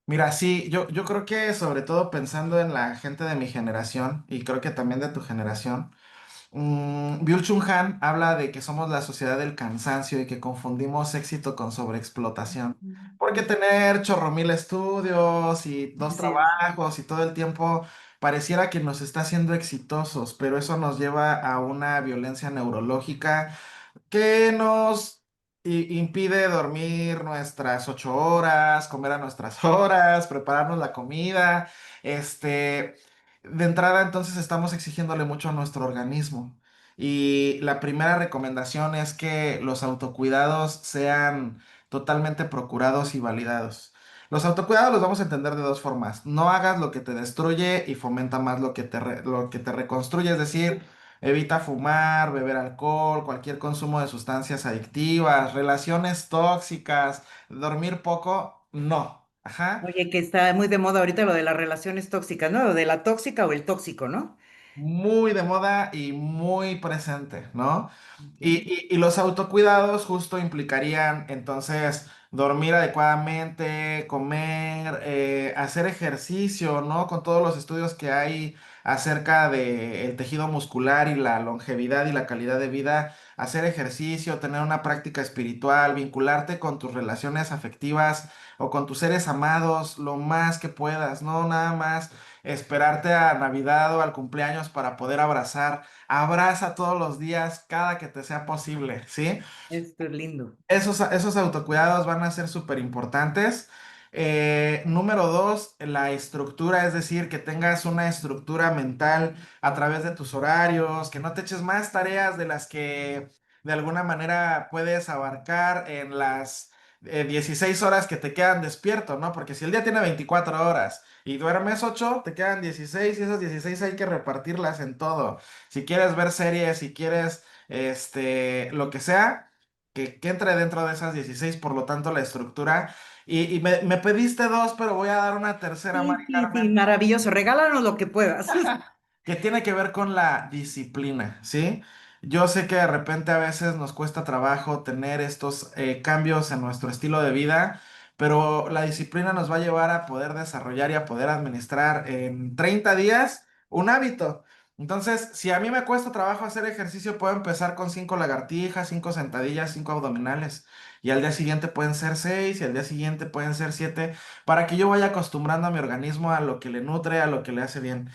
Mira, sí, yo creo que sobre todo pensando en la gente de mi generación y creo que también de tu generación, Byung-Chul Han habla de que somos la sociedad del cansancio y que confundimos éxito con sobreexplotación. Porque tener chorro mil estudios y dos Así es. trabajos y todo el tiempo pareciera que nos está haciendo exitosos, pero eso nos lleva a una violencia neurológica que nos impide dormir nuestras 8 horas, comer a nuestras horas, prepararnos la comida. De entrada, entonces estamos exigiéndole mucho a nuestro organismo. Y la primera recomendación es que los autocuidados sean totalmente procurados y validados. Los autocuidados los vamos a entender de dos formas. No hagas lo que te destruye y fomenta más lo que te reconstruye, es decir, evita fumar, beber alcohol, cualquier consumo de sustancias adictivas, relaciones tóxicas, dormir poco, no. Ajá. Oye, que está muy de moda ahorita lo de las relaciones tóxicas, ¿no? Lo de la tóxica o el tóxico, ¿no? Muy de moda y muy presente, ¿no? Ok. Y los autocuidados justo implicarían entonces dormir adecuadamente, comer, hacer ejercicio, ¿no? Con todos los estudios que hay acerca del tejido muscular y la longevidad y la calidad de vida, hacer ejercicio, tener una práctica espiritual, vincularte con tus relaciones afectivas o con tus seres amados lo más que puedas, ¿no? Nada más esperarte a Navidad o al cumpleaños para poder abrazar. Abraza todos los días, cada que te sea posible, ¿sí? Esto es lindo. Esos autocuidados van a ser súper importantes. Número dos, la estructura, es decir, que tengas una estructura mental a través de tus horarios, que no te eches más tareas de las que de alguna manera puedes abarcar en las 16 horas que te quedan despierto, ¿no? Porque si el día tiene 24 horas y duermes 8 te quedan 16 y esas 16 hay que repartirlas en todo. Si quieres ver series, si quieres, lo que sea, que entre dentro de esas 16 por lo tanto, la estructura. Y me pediste dos, pero voy a dar una tercera, Mari Sí, sí, sí, Carmen, maravilloso. Regálanos lo que puedas. que tiene que ver con la disciplina, ¿sí? Yo sé que de repente a veces nos cuesta trabajo tener estos cambios en nuestro estilo de vida, pero la disciplina nos va a llevar a poder desarrollar y a poder administrar en 30 días un hábito. Entonces, si a mí me cuesta trabajo hacer ejercicio, puedo empezar con 5 lagartijas, 5 sentadillas, 5 abdominales. Y al día siguiente pueden ser 6 y al día siguiente pueden ser 7 para que yo vaya acostumbrando a mi organismo a lo que le nutre, a lo que le hace bien.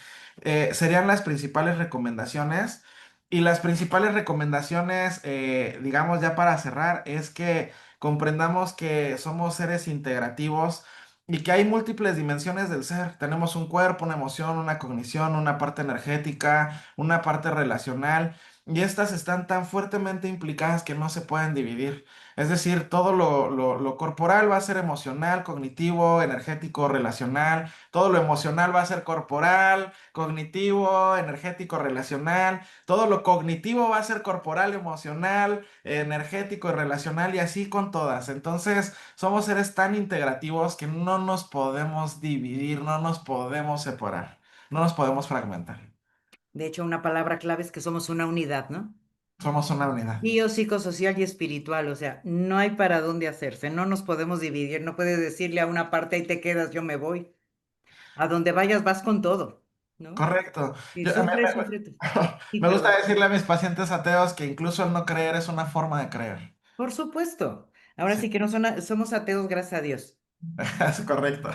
Serían las principales recomendaciones. Y las principales recomendaciones, digamos ya para cerrar, es que comprendamos que somos seres integrativos y que hay múltiples dimensiones del ser. Tenemos un cuerpo, una emoción, una cognición, una parte energética, una parte relacional, y estas están tan fuertemente implicadas que no se pueden dividir. Es decir, todo lo corporal va a ser emocional, cognitivo, energético, relacional. Todo lo emocional va a ser corporal, cognitivo, energético, relacional. Todo lo cognitivo va a ser corporal, emocional, energético y relacional y así con todas. Entonces, somos seres tan integrativos que no nos podemos dividir, no nos podemos separar, no nos podemos fragmentar. De hecho, una palabra clave es que somos una unidad, ¿no? Somos una unidad. Biopsicosocial y espiritual, o sea, no hay para dónde hacerse, no nos podemos dividir, no puedes decirle a una parte, ahí te quedas, yo me voy. A donde vayas vas con todo, ¿no? Correcto. Y Yo- me, sufre, me- sufre. Sí, me gusta perdón. decirle a mis pacientes ateos que incluso el no creer es una forma de creer. Por supuesto. Ahora Sí, sí que no somos ateos, gracias a Dios. es correcto.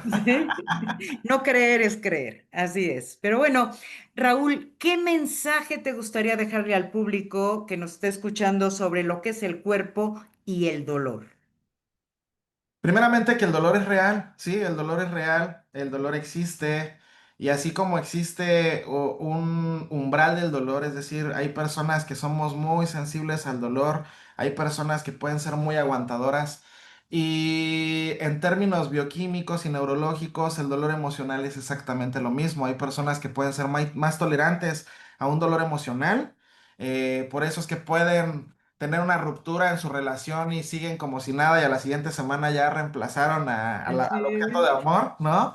No creer es creer, así es. Pero bueno, Raúl, ¿qué mensaje te gustaría dejarle al público que nos esté escuchando sobre lo que es el cuerpo y el dolor? Primeramente que el dolor es real, sí, el dolor es real, el dolor existe y así como existe un umbral del dolor, es decir, hay personas que somos muy sensibles al dolor, hay personas que pueden ser muy aguantadoras y en términos bioquímicos y neurológicos el dolor emocional es exactamente lo mismo, hay personas que pueden ser más tolerantes a un dolor emocional, por eso es que pueden tener una ruptura en su relación y siguen como si nada y a la siguiente semana ya reemplazaron al Así objeto de es. amor, ¿no?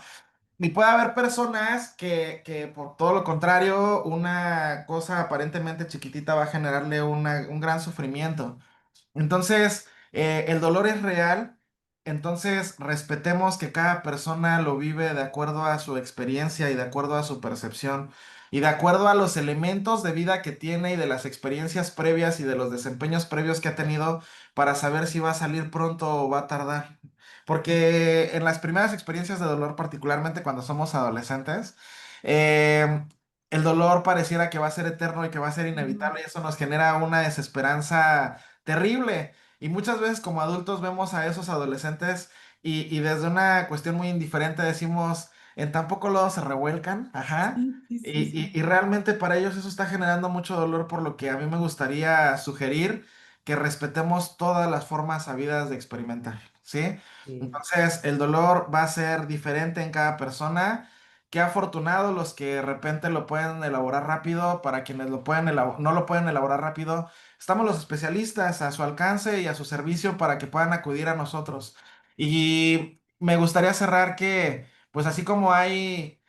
Y puede haber personas que por todo lo contrario, una cosa aparentemente chiquitita va a generarle un gran sufrimiento. Entonces, el dolor es real, entonces respetemos que cada persona lo vive de acuerdo a su experiencia y de acuerdo a su percepción y de acuerdo a los elementos de vida que tiene y de las experiencias previas y de los desempeños previos que ha tenido para saber si va a salir pronto o va a tardar. Porque en las primeras experiencias de dolor, particularmente cuando somos adolescentes, eh, el dolor pareciera que va a ser eterno y que va a ser Ujú. inevitable y eso nos genera una desesperanza terrible. Y muchas veces como adultos vemos a esos adolescentes y desde una cuestión muy indiferente decimos, en tan poco lodo se revuelcan, ajá. Sí, sí, Y, sí, sí. y realmente para ellos eso está generando mucho dolor, por lo que a mí me gustaría sugerir que respetemos todas las formas habidas de experimentar, ¿sí? Sí. Entonces, el dolor va a ser diferente en cada persona. Qué afortunados los que de repente lo pueden elaborar rápido, para quienes no lo pueden elaborar rápido. Estamos los especialistas a su alcance y a su servicio para que puedan acudir a nosotros. Y me gustaría cerrar que, pues así como hay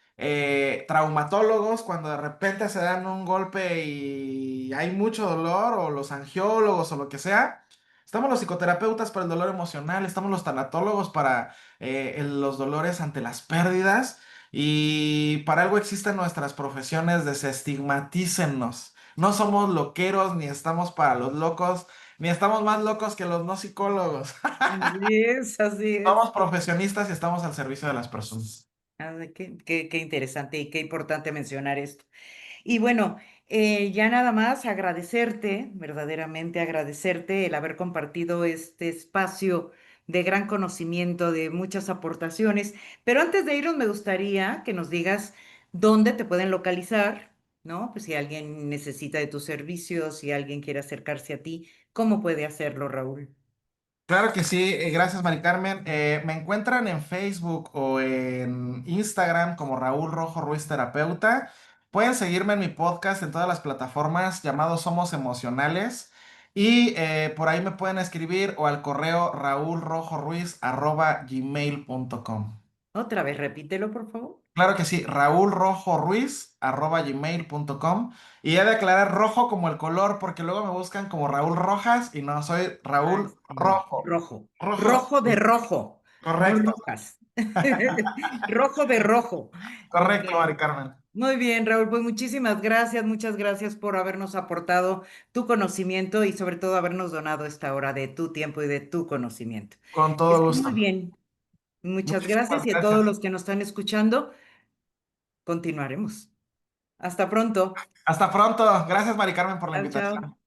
traumatólogos, cuando de repente se dan un golpe y hay mucho dolor, o los angiólogos o lo que sea, estamos los psicoterapeutas para el dolor emocional, estamos los tanatólogos para los dolores ante las pérdidas. Y para algo existen nuestras profesiones, desestigmatícennos. No somos loqueros, ni estamos para los locos, ni estamos más locos que los no psicólogos. Así es, así es. Somos profesionistas y estamos al servicio de las personas. Ah, qué interesante y qué importante mencionar esto. Y bueno, ya nada más agradecerte, verdaderamente agradecerte el haber compartido este espacio de gran conocimiento, de muchas aportaciones. Pero antes de irnos, me gustaría que nos digas dónde te pueden localizar, ¿no? Pues si alguien necesita de tus servicios, si alguien quiere acercarse a ti, ¿cómo puede hacerlo, Raúl? Claro que sí, gracias Mari Carmen. Me encuentran en Facebook o en Instagram como Raúl Rojo Ruiz Terapeuta. Pueden seguirme en mi podcast en todas las plataformas llamado Somos Emocionales y por ahí me pueden escribir o al correo raulrojoruiz@gmail.com. Otra vez, repítelo, por favor. Claro que sí, raulrojoruiz@gmail.com. Y he de aclarar rojo como el color porque luego me buscan como Raúl Rojas y no, soy Ah, Raúl sí. Rojo. Rojo. Rojo. Rojo de rojo, no Correcto, Rojas. Rojo de rojo. Ok. correcto, Mari Carmen. Muy bien, Raúl. Pues muchas gracias por habernos aportado tu conocimiento y sobre todo habernos donado esta hora de tu tiempo y de tu conocimiento. Con Que todo estés muy gusto. bien. Muchas Muchísimas gracias y a todos gracias. los que nos están escuchando, continuaremos. Hasta pronto. Hasta pronto. Gracias, Mari Carmen, por la Chao, chao. invitación.